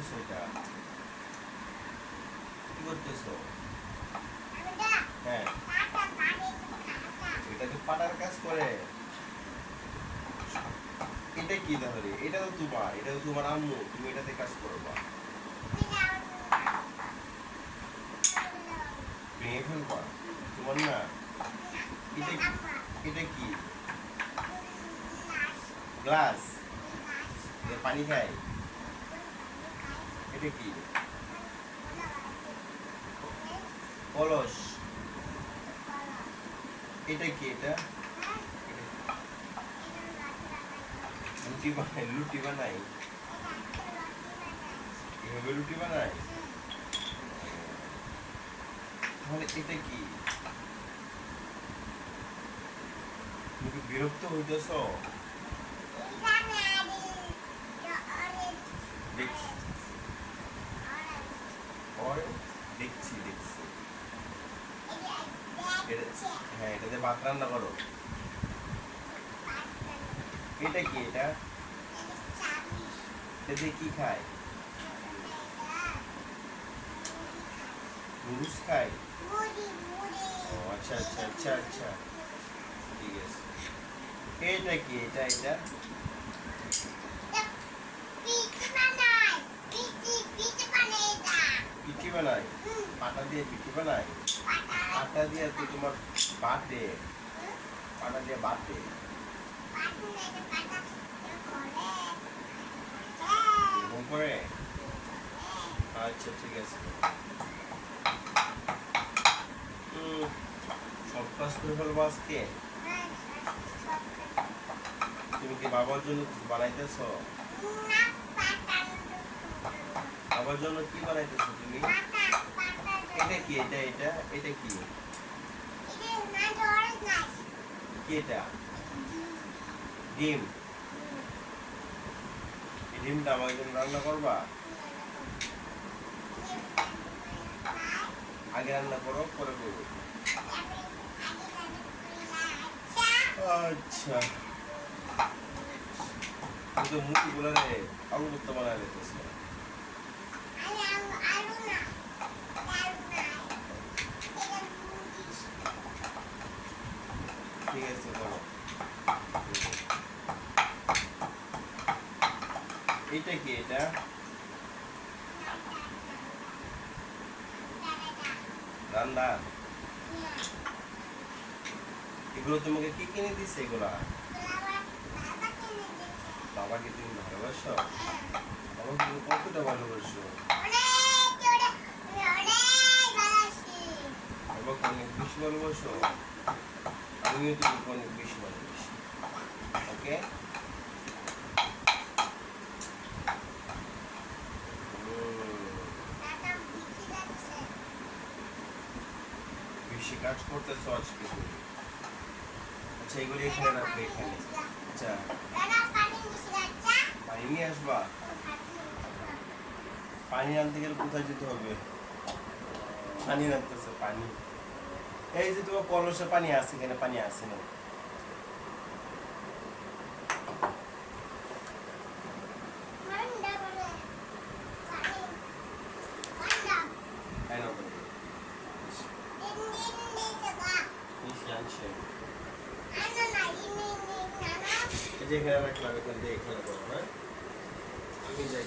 করতেছো এটা? কি করতেছো? হ্যাঁ, এটা কি পাটার কাজ করে? এটা কি তাহলে? এটা তো তোমার, এটা তো তোমার আম্মু, তুমি এটাতে কাজ করবা। ভেঙে ফেলবা? তোমার না? এটা কি? এটা কি? গ্লাস? এ পানি খায়? এটা কি? কলস? এটা কি? এটা লুটি বানাই? লুটি বানাই? এভাবে লুটি বানাই? তাহলে এটা কি? তুমি কি বিরক্ত হইতেছ? দেখছি, দেখছি দেখছি। হ্যাঁ, এটাতে ভাত রান্না করো। এটা কি? এটা এটাতে কি খায়? নুডলস খায়? ও আচ্ছা আচ্ছা আচ্ছা আচ্ছা, ঠিক আছে। এটা কি? এটা এটা পিঠি বানায়? পাটা দিয়ে পিঠি বানায়? পাটা দিয়ে তো তোমার বাটে, পাটা দিয়ে বাটে। এরকম করে? আচ্ছা ঠিক আছে। সব কাজ করে ফেলবো আজকে। তুমি কি বাবার জন্য কিছু বানাইতেছ? বাবার জন্য কি বানাইতেছ তুমি? এটা কি? এটা এটা এটা কি? কি এটা? ডিম? এই ডিমটা আমার জন্য রান্না করবা? আগে রান্না করো, পরে করবো। আচ্ছা, তুমি তো মুখি গুলা রে আলু ভর্তা বানাই রেখেছো। ঠিক আছে, করো। এটা কি? এটা রান্না? এগুলো তোমাকে কি কিনে দিচ্ছে? এগুলা বাবাকে তুমি ভালোবাসো? বাবা তুমি কতটা ভালোবাসো? বাবাকে অনেক বেশি ভালোবাসো? আমিও তোমাকে অনেক বেশি ভালোবাসি। ওকে, বেশি কাজ করতেছো আজকে তুমি। আচ্ছা, এগুলি এখানে রাখবে, এখানে। আচ্ছা, পানি নিয়ে আসবা? পানি আনতে গেলে কোথায় যেতে হবে? পানি আনতেছে, পানি। এই যে তোমার কলসে পানি আছে, এখানে পানি আছে না? এখানে রাখলাম, এখান দিয়ে এখানে করো। হ্যাঁ, আমি যাই।